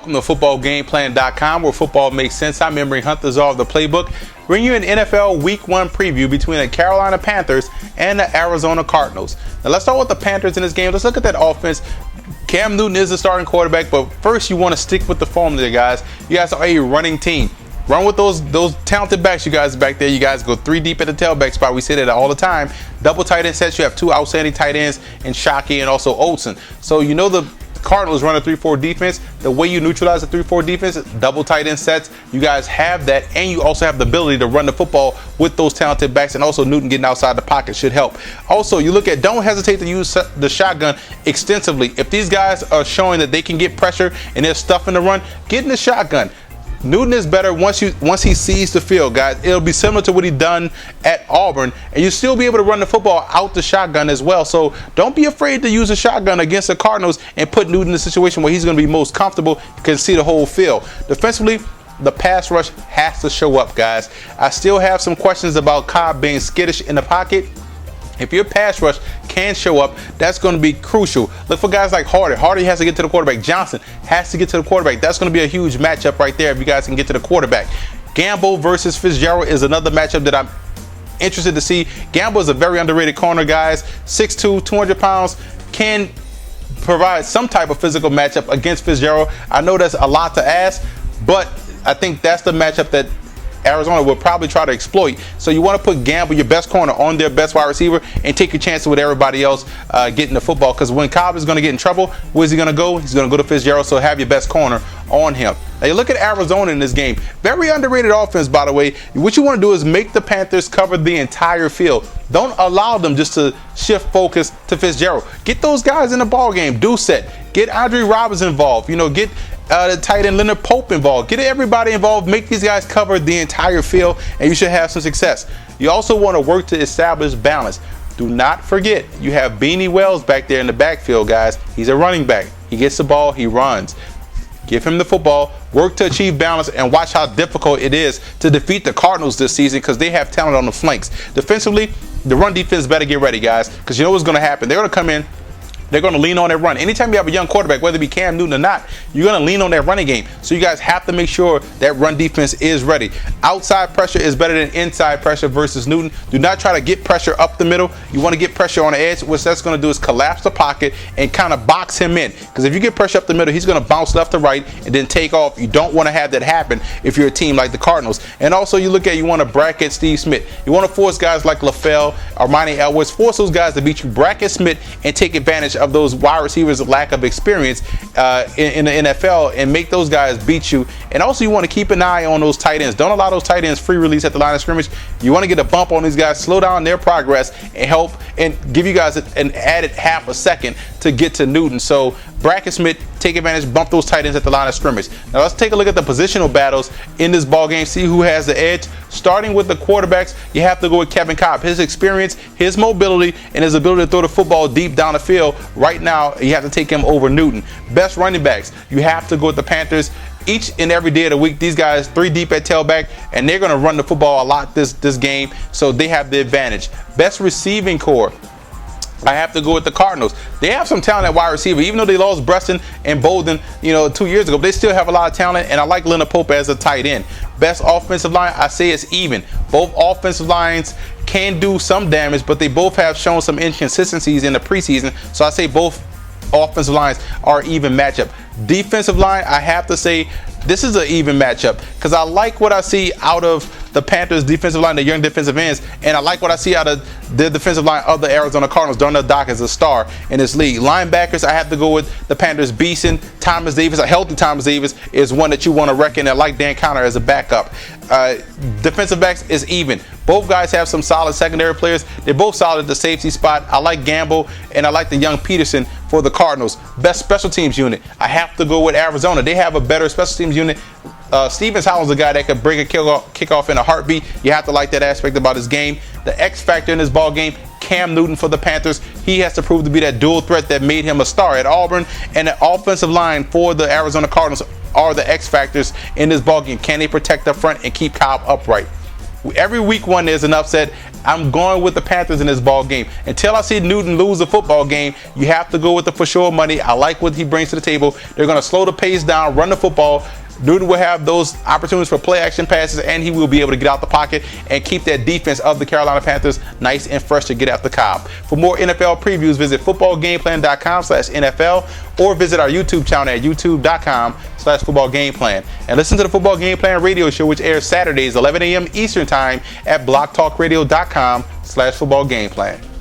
Welcome to footballgameplan.com, where football makes sense. I'm Emery Hunt, the czar of the playbook. Bring you an NFL Week 1 preview between the Carolina Panthers and the Arizona Cardinals. Now let's start with the Panthers in this game. Let's look at that offense. Cam Newton is the starting quarterback, but first you want to stick with the formula, guys. You guys are a running team. Run with those talented backs, you guys back there. You guys go 3 deep at the tailback spot. We say that all the time. Double tight end sets. You have 2 outstanding tight ends in Shockey and also Olsen. So you know the Cardinals run a 3-4 defense. The way you neutralize a 3-4 defense, double tight end sets. You guys have that, and you also have the ability to run the football with those talented backs, and also Newton getting outside the pocket should help. Also, you look at, don't hesitate to use the shotgun extensively. If these guys are showing that they can get pressure and they're stuffing the run, get in the shotgun. Newton is better once he sees the field, guys. It'll be similar to what he done at Auburn, and you'll still be able to run the football out the shotgun as well. So don't be afraid to use a shotgun against the Cardinals and put Newton in a situation where he's going to be most comfortable. You can see the whole field. Defensively, the pass rush has to show up, guys. I still have some questions about Cobb being skittish in the pocket. If your pass rush can show up, that's going to be crucial. Look for guys like Hardy. Hardy has to get to the quarterback. Johnson has to get to the quarterback. That's going to be a huge matchup right there if you guys can get to the quarterback. Gamble versus Fitzgerald is another matchup that I'm interested to see. Gamble is a very underrated corner, guys. 6'2", 200 pounds, can provide some type of physical matchup against Fitzgerald. I know that's a lot to ask, but I think that's the matchup that Arizona will probably try to exploit. So you want to put Gamble, your best corner, on their best wide receiver and take your chances with everybody else getting the football. Because when Cobb is going to get in trouble, where's he going to go? He's going to go to Fitzgerald, so have your best corner on him. Now you look at Arizona in this game. Very underrated offense, by the way. What you want to do is make the Panthers cover the entire field. Don't allow them just to shift focus to Fitzgerald. Get those guys in the ball game. Do set. Get Andre Roberts involved. Get the tight end Leonard Pope involved. Get everybody involved. Make these guys cover the entire field, and you should have some success. You also want to work to establish balance. Do not forget, you have Beanie Wells back there in the backfield, guys. He's a running back. He gets the ball, he runs. Give him the football, work to achieve balance, and watch how difficult it is to defeat the Cardinals this season because they have talent on the flanks. Defensively, the run defense better get ready, guys, because you know what's going to happen. They're going to come in. They're going to lean on that run. Anytime you have a young quarterback, whether it be Cam Newton or not, you're going to lean on that running game. So you guys have to make sure that run defense is ready. Outside pressure is better than inside pressure versus Newton. Do not try to get pressure up the middle. You want to get pressure on the edge. What that's going to do is collapse the pocket and kind of box him in. Because if you get pressure up the middle, he's going to bounce left to right and then take off. You don't want to have that happen if you're a team like the Cardinals. And also you want to bracket Steve Smith. You want to force guys like LaFell, Armani Elwes, force those guys to beat you. Bracket Smith and take advantage of those wide receivers' lack of experience in the NFL and make those guys beat you. And also you want to keep an eye on those tight ends. Don't allow those tight ends free release at the line of scrimmage. You want to get a bump on these guys, slow down their progress, and help and give you guys an added half a second to get to Newton. So bracket Smith, take advantage, bump those tight ends at the line of scrimmage. Now let's take a look at the positional battles in this ball game, see who has the edge. Starting with the quarterbacks, you have to go with Kevin Cobb. His experience, his mobility, and his ability to throw the football deep down the field. Right now, you have to take him over Newton. Best running backs, you have to go with the Panthers. Each and every day of the week, these guys 3 deep at tailback, and they're going to run the football a lot this game, so they have the advantage. Best receiving core, I have to go with the Cardinals. They have some talent at wide receiver. Even though they lost Breston and Bolden, 2 years ago, they still have a lot of talent, and I like Leonard Pope as a tight end. Best offensive line, I say it's even. Both offensive lines can do some damage, but they both have shown some inconsistencies in the preseason, so I say both offensive lines are even matchup. Defensive line, I have to say this is an even matchup because I like what I see out of the Panthers defensive line, the young defensive ends, and I like what I see out of the defensive line of the Arizona Cardinals. Darnell Dock is a star in this league. Linebackers, I have to go with the Panthers. Beeson, Thomas Davis, a healthy Thomas Davis is one that you want to reckon. I like Dan Conner as a backup. Defensive backs is even. Both guys have some solid secondary players. They're both solid at the safety spot. I like Gamble and I like the young Peterson for the Cardinals. Best special teams unit, I have to go with Arizona. They have a better special teams unit. Stevens Howell's a guy that could bring a kickoff in a heartbeat. You have to like that aspect about his game. The X factor in this ball game, Cam Newton for the Panthers. He has to prove to be that dual threat that made him a star at Auburn. And the offensive line for the Arizona Cardinals are the X factors in this ball game. Can they protect up front and keep Cobb upright? Every week 1 there's an upset. I'm going with the Panthers in this ball game. Until I see Newton lose a football game, you have to go with the for sure money. I like what he brings to the table. They're going to slow the pace down, run the football. Newton will have those opportunities for play action passes, and he will be able to get out the pocket and keep that defense of the Carolina Panthers nice and fresh to get out the Cobb. For more NFL previews, visit footballgameplan.com/NFL or visit our YouTube channel at youtube.com/footballgameplan. And listen to the Football Game Plan radio show, which airs Saturdays 11 a.m. Eastern Time at blogtalkradio.com/footballgameplan.